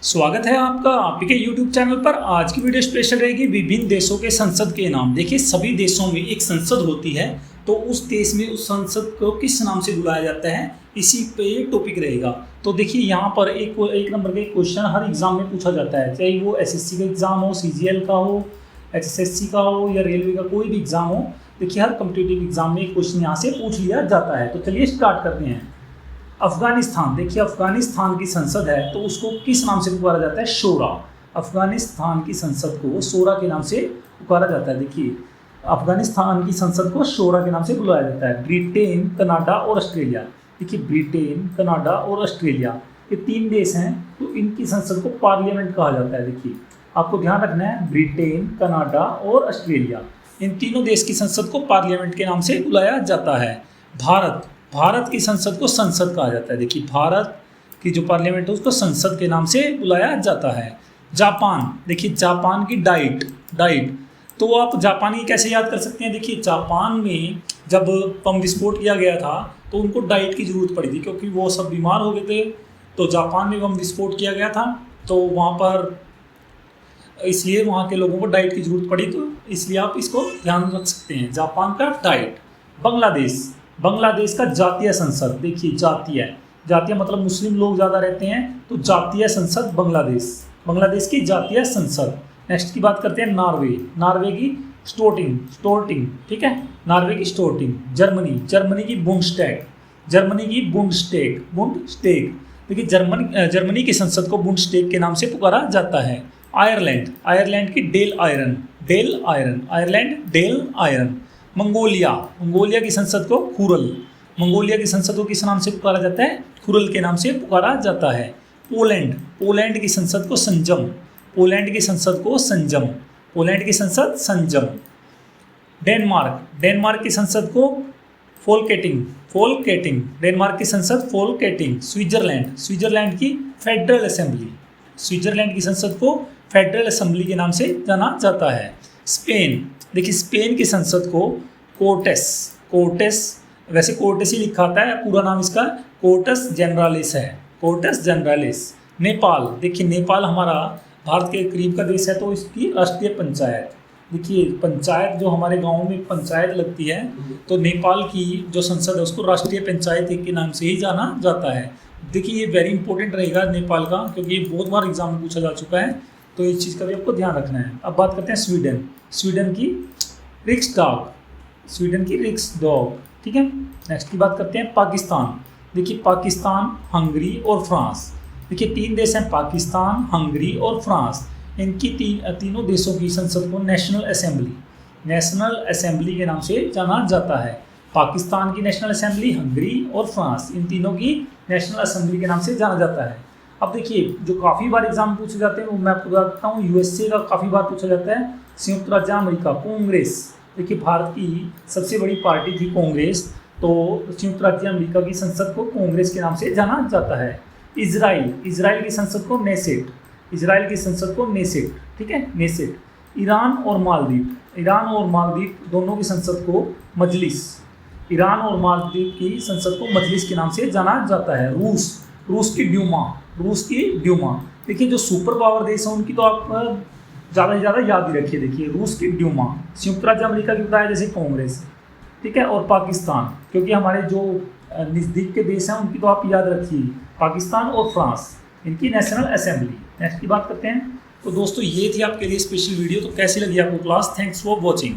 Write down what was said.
स्वागत है आपका आपके यूट्यूब चैनल पर। आज की वीडियो स्पेशल रहेगी विभिन्न देशों के संसद के नाम। देखिए, सभी देशों में एक संसद होती है, तो उस देश में उस संसद को किस नाम से बुलाया जाता है, इसी पे टॉपिक रहेगा। तो देखिए, यहाँ पर एक नंबर का क्वेश्चन हर एग्जाम में पूछा जाता है, चाहे वो एसएससी का एग्जाम हो, सीजीएल का हो, एचएसएससी का हो या रेलवे का कोई भी एग्जाम हो। देखिए, हर कॉम्पिटिटिव एग्जाम में एक क्वेश्चन यहाँ से पूछ लिया जाता है। तो चलिए स्टार्ट करते हैं। अफगानिस्तान, देखिए अफगानिस्तान की संसद है, तो उसको किस नाम से पुकारा जाता है? शोरा। अफगानिस्तान की संसद को शोरा के नाम से पुकारा जाता है। देखिए, अफगानिस्तान की संसद को शोरा के नाम से बुलाया जाता है। ब्रिटेन, कनाडा और ऑस्ट्रेलिया। देखिए, ब्रिटेन, कनाडा और ऑस्ट्रेलिया ये तीन देश हैं, तो इनकी संसद को पार्लियामेंट कहा जाता है। देखिए, आपको ध्यान रखना है, ब्रिटेन, कनाडा और ऑस्ट्रेलिया, इन तीनों देश की संसद को पार्लियामेंट के नाम से बुलाया जाता है। भारत की संसद को संसद कहा जाता है। देखिए, भारत की जो पार्लियामेंट है उसको संसद के नाम से बुलाया जाता है। जापान, देखिए जापान की डाइट, तो आप जापानी कैसे याद कर सकते हैं? देखिए, जापान में जब बम विस्फोट किया गया था तो उनको डाइट की ज़रूरत पड़ी थी, क्योंकि वो सब बीमार हो गए थे। तो जापान में बम विस्फोट किया गया था, तो वहाँ पर इसलिए वहाँ के लोगों को डाइट की ज़रूरत पड़ी, तो इसलिए आप इसको ध्यान रख सकते हैं, जापान का डाइट। बांग्लादेश का जातीय संसद। देखिए, जातीय मतलब मुस्लिम लोग ज़्यादा रहते हैं, तो जातीय संसद बांग्लादेश की जातीय संसद। नेक्स्ट की बात करते हैं नॉर्वे की स्टोर्टिंग, ठीक है, नॉर्वे की स्टोर्टिंग। जर्मनी की बुंडस्टैग। देखिए, जर्मनी की संसद को बुंडस्टैग के नाम से पुकारा जाता है। आयरलैंड की डेल आयरन। मंगोलिया की संसद को मंगोलिया की संसद को किस नाम से पुकारा जाता है? खुरल के नाम से पुकारा जाता है। पोलैंड की संसद को संजम। डेनमार्क की संसद को फोलकेटिंग। डेनमार्क की संसद फोलकेटिंग। स्विट्जरलैंड की संसद को फेडरल असेंबली के नाम से जाना जाता है। देखिए, स्पेन की संसद को कोर्टेस, वैसे कोर्टेस ही लिखा आता है, पूरा नाम इसका कोर्टस जनरालिस। नेपाल, देखिए नेपाल हमारा भारत के करीब का देश है, तो इसकी राष्ट्रीय पंचायत। देखिए, पंचायत जो हमारे गांव में पंचायत लगती है, तो नेपाल की जो संसद है उसको राष्ट्रीय पंचायत के नाम से ही जाना जाता है। देखिए, ये वेरी इंपॉर्टेंट रहेगा नेपाल का, क्योंकि ये बहुत बार एग्जाम में पूछा जा चुका है, तो इस चीज़ का भी आपको ध्यान रखना है। अब बात करते हैं स्वीडन की रिक्सडॉग, ठीक है। नेक्स्ट की बात करते हैं पाकिस्तान। देखिए, पाकिस्तान, हंगरी और फ्रांस। देखिए, तीन देश हैं, पाकिस्तान, हंगरी और फ्रांस। इनकी तीनों देशों की संसद को नेशनल असेंबली के नाम से जाना जाता है। पाकिस्तान की नेशनल असेंबली, हंगरी और फ्रांस, इन तीनों की नेशनल असेंबली के नाम से जाना जाता है। अब देखिए, जो काफ़ी बार एग्जाम पूछे जाते हैं वो मैं आपको बताता हूँ। यूएसए का काफ़ी बार पूछा जाता है। संयुक्त राज्य अमेरिका, कांग्रेस। देखिए, भारत की सबसे बड़ी पार्टी थी कांग्रेस, तो संयुक्त राज्य अमेरिका की संसद को कांग्रेस के नाम से जाना जाता है। इजराइल की संसद को नेसेट, ठीक है, नेसेट। ईरान और मालदीव दोनों की संसद को मजलिस के नाम से जाना जाता है। रूस की ड्यूमा। देखिए, जो सुपर पावर देश है उनकी तो आप ज़्यादा से ज़्यादा याद ही रखिए। देखिए, रूस की ड्यूमा। संयुक्त राज्य अमेरिका की बताया जैसे कांग्रेस, ठीक है, और पाकिस्तान, क्योंकि हमारे जो नज़दीक के देश हैं उनकी तो आप याद रखिए, पाकिस्तान और फ्रांस, इनकी नेशनल असेंबली। नेक्स्ट की बात करते हैं। तो दोस्तों, ये थी आपके लिए स्पेशल वीडियो। तो कैसी लगी आपको क्लास? Thanks for watching.